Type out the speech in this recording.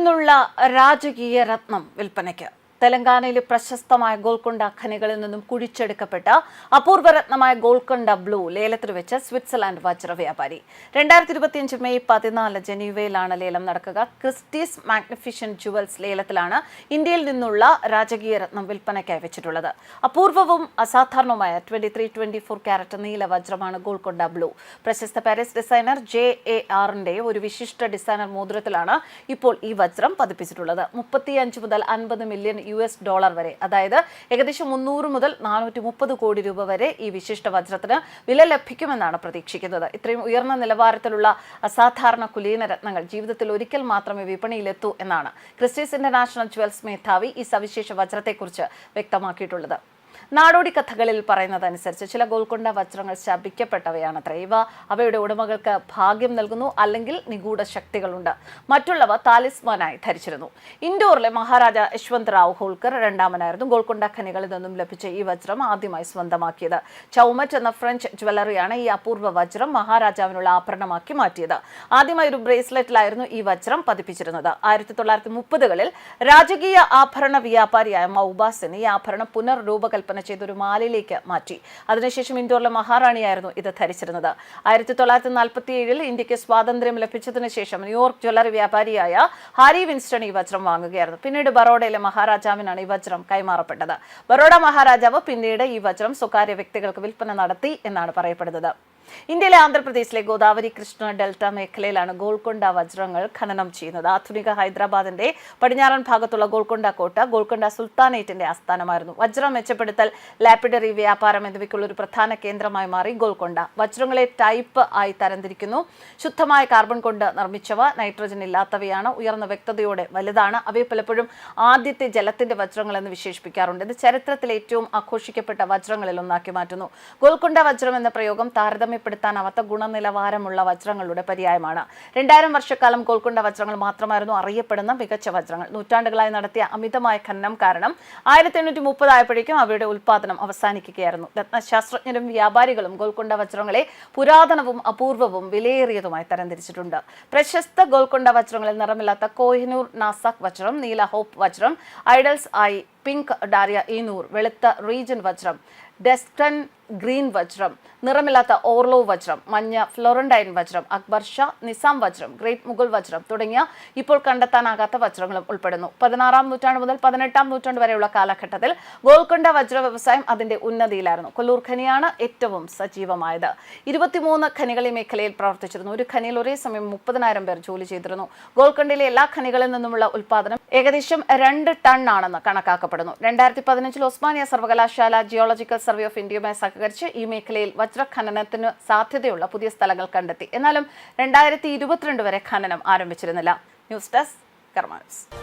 നിന്നുള്ള രാജകീയ രത്നം വിൽപ്പനയ്ക്ക്. തെലങ്കാനയിലെ പ്രശസ്തമായ ഗോൽക്കൊണ്ട ഖനികളിൽ നിന്നും കുഴിച്ചെടുക്കപ്പെട്ട അപൂർവരത്നമായ ഗോൽക്കൊണ്ട ബ്ലൂ ലേലത്തിൽ വെച്ച് സ്വിറ്റ്സർലാൻഡ് വജ്ര വ്യാപാരി. 2025 മെയ് 14 ജനീവയിലാണ് ലേലം നടക്കുക. ക്രിസ്റ്റീസ് മാഗ്നിഫിഷ്യന്റ് ജുവൽസ് ലേലത്തിലാണ് ഇന്ത്യയിൽ നിന്നുള്ള രാജകീയ രത്നം വിൽപ്പനയ്ക്കായി വെച്ചിട്ടുള്ളത്. അപൂർവവും അസാധാരണവുമായ 23-24 ക്യാരറ്റ് നീല വജ്രമാണ് ഗോൽക്കൊണ്ട ബ്ലൂ. പ്രശസ്ത പാരീസ് ഡിസൈനർ JARന്റെ ഒരു വിശിഷ്ട ഡിസൈനർ മോതിരത്തിലാണ് ഇപ്പോൾ ഈ വജ്രം പതിപ്പിച്ചിട്ടുള്ളത്. 35 മുതൽ 50 മില്യൺ US$ വരെ, അതായത് ഏകദേശം 300 മുതൽ 430 കോടി രൂപ വരെ ഈ വിശിഷ്ട വജ്രത്തിന് വില ലഭിക്കുമെന്നാണ് പ്രതീക്ഷിക്കുന്നത്. ഇത്രയും ഉയർന്ന നിലവാരത്തിലുള്ള അസാധാരണ കുലീന രത്നങ്ങൾ ജീവിതത്തിൽ ഒരിക്കൽ മാത്രമേ വിപണിയിലെത്തൂ എന്നാണ് ക്രിസ്റ്റീസ് ഇന്റർനാഷണൽ ജുവൽസ് മേധാവി ഈ സവിശേഷ വജ്രത്തെക്കുറിച്ച് വ്യക്തമാക്കിയിട്ടുള്ളത്. നാടോടി കഥകളിൽ പറയുന്നതനുസരിച്ച് ചില ഗോൽക്കൊണ്ട വജ്രങ്ങൾ ശപിക്കപ്പെട്ടവയാണത്രേ. ഇവ അവയുടെ ഉടമകൾക്ക് ഭാഗ്യം നൽകുന്നു, അല്ലെങ്കിൽ നിഗൂഢ ശക്തികളുണ്ട്. മറ്റുള്ളവ താലിസ്മാനായി ധരിച്ചിരുന്നു. ഇൻഡോറിലെ മഹാരാജ യശ്വന്ത് റാവു ഹോൾക്കർ രണ്ടാമനായിരുന്നു ഗോൽക്കൊണ്ട ഖനികളിൽ നിന്നും ലഭിച്ച ഈ വജ്രം ആദ്യമായി സ്വന്തമാക്കിയത്. ചൗമറ്റ് എന്ന ഫ്രഞ്ച് ജ്വല്ലറിയാണ് ഈ അപൂർവ വജ്രം മഹാരാജാവിനുള്ള ആഭരണമാക്കി മാറ്റിയത്. ആദ്യമായി ഒരു ബ്രേസ്ലെറ്റിലായിരുന്നു ഈ വജ്രം പതിപ്പിച്ചിരുന്നത്. 1930കളിൽ രാജകീയ ആഭരണ വ്യാപാരിയായ മൗബാസിന് ഈ ആഭരണം പുനർരൂപകൽപ്പന ചെയ്തൊരു മാലയിലേക്ക് മാറ്റി. അതിനുശേഷം ഇൻഡോറിലെ മഹാറാണിയായിരുന്നു ഇത് ധരിച്ചിരുന്നത്. 1947 ഇന്ത്യക്ക് സ്വാതന്ത്ര്യം ലഭിച്ചതിനു ശേഷം ന്യൂയോർക്ക് ജ്വല്ലറി വ്യാപാരിയായ ഹാരി വിൻസ്റ്റൺ ഈ വജ്രം വാങ്ങുകയായിരുന്നു. പിന്നീട് ബറോഡയിലെ മഹാരാജാവിനാണ് ഈ വജ്രം കൈമാറപ്പെട്ടത്. ബറോഡ മഹാരാജാവ് പിന്നീട് ഈ വജ്രം സ്വകാര്യ വ്യക്തികൾക്ക് വിൽപ്പന നടത്തി എന്നാണ് പറയപ്പെടുന്നത്. ഇന്ത്യയിലെ ആന്ധ്രാപ്രദേശിലെ ഗോദാവരി കൃഷ്ണ ഡെൽറ്റ മേഖലയിലാണ് ഗോൽക്കൊണ്ട വജ്രങ്ങൾ ഖനനം ചെയ്യുന്നത്. ആധുനിക ഹൈദരാബാദിന്റെ പടിഞ്ഞാറൻ ഭാഗത്തുള്ള ഗോൽക്കൊണ്ട കോട്ട ഗോൽക്കൊണ്ട സുൽത്താനേറ്റിന്റെ ആസ്ഥാനമായിരുന്നു. വജ്രം മെച്ചപ്പെടുത്തൽ, ലാപ്പിഡറി വ്യാപാരം എന്നിവയ്ക്കുള്ള ഒരു പ്രധാന കേന്ദ്രമായി മാറി ഗോൽക്കൊണ്ട. വജ്രങ്ങളെ ടൈപ്പ് ആയി തരംതിരിക്കുന്നു. ശുദ്ധമായ കാർബൺ കൊണ്ട് നിർമ്മിച്ചവ, നൈട്രജൻ ഇല്ലാത്തവയാണ്, ഉയർന്ന വ്യക്തതയോടെ വലുതാണ്. അവയെ പലപ്പോഴും ആദ്യത്തെ ജലത്തിന്റെ വജ്രങ്ങൾ എന്ന് വിശേഷിപ്പിക്കാറുണ്ട്. ഇത് ചരിത്രത്തിലെ ഏറ്റവും ആഘോഷിക്കപ്പെട്ട വജ്രങ്ങളിൽ ഒന്നാക്കി മാറ്റുന്നു. ഗോൽക്കൊണ്ട വജ്രം എന്ന പ്രയോഗം താരതമ്യപ്പെടുത്താനാവാത്ത ഗുണനിലവാരമുള്ള വജ്രങ്ങളുടെ പര്യായമാണ്. 2000 വർഷക്കാലം ഗോൽക്കൊണ്ട വജ്രങ്ങൾ മാത്രമായിരുന്നു അറിയപ്പെടുന്ന മികച്ച വജ്രങ്ങൾ. നൂറ്റാണ്ടുകളായി നടത്തിയ അമിതമായ ഖനനം കാരണം 1830 ആയപ്പോഴേക്കും അവയുടെ ഉൽപാദനം അവസാനിക്കുകയായിരുന്നു. രത്നശാസ്ത്രജ്ഞരും വ്യാപാരികളും ഗോൽക്കൊണ്ട വജ്രങ്ങളെ പുരാതനവും അപൂർവവും വിലയേറിയതുമായി തരംതിരിച്ചിട്ടുണ്ട്. പ്രശസ്ത ഗോൽക്കൊണ്ട വജ്രങ്ങളിൽ നിറമില്ലാത്ത കോഹിനൂർ നാസാക് വജ്രം, നീല ഹോപ്പ് വജ്രം, ഐഡൽസ് ഐ, പിങ്ക് ഡാരിയ ഈനൂർ, വെളുത്ത റീജൻ വജ്രം, ഡെസ്റ്റൺ ഗ്രീൻ വജ്രം, നിറമില്ലാത്ത ഓർലോ വജ്രം, മഞ്ഞ ഫ്ലോറന്റൈൻ വജ്രം, അക്ബർ ഷാ, നിസാം വജ്രം, ഗ്രേറ്റ് മുഗൾ വജ്രം തുടങ്ങിയ ഇപ്പോൾ കണ്ടെത്താനാകാത്ത വജ്രങ്ങളും ഉൾപ്പെടുന്നു. 16-ാം നൂറ്റാണ്ട് മുതൽ 18-ാം നൂറ്റാണ്ട് വരെയുള്ള കാലഘട്ടത്തിൽ ഗോൽക്കൊണ്ട വജ്ര വ്യവസായം അതിന്റെ ഉന്നതിയിലായിരുന്നു. കൊല്ലൂർ ഖനിയാണ് ഏറ്റവും സജീവമായത്. 23 ഖനികൾ ഈ മേഖലയിൽ പ്രവർത്തിച്ചിരുന്നു. ഒരു ഖനിയിൽ ഒരേ സമയം 30,000 പേർ ജോലി ചെയ്തിരുന്നു. ഗോൽക്കൊണ്ടയിലെ എല്ലാ ഖനികളിൽ നിന്നുമുള്ള ഉൽപാദനം ഏകദേശം 2 ടൺ ആണെന്ന് കണക്കാക്കപ്പെടുന്നു. 2015 ഒസ്മാനിയ സർവകലാശാല ജിയോളജിക്കൽ സർവേ ഓഫ് ഇന്ത്യയുമായി സഹകരിച്ച് ഈ മേഖലയിൽ വജ്രഖനനത്തിന് സാധ്യതയുള്ള പുതിയ സ്ഥലങ്ങൾ കണ്ടെത്തി. എന്നാലും 2022 വരെ ഖനനം ആരംഭിച്ചിരുന്നില്ല. ന്യൂസ് ഡെസ്ക് കർമ്മ ന്യൂസ്.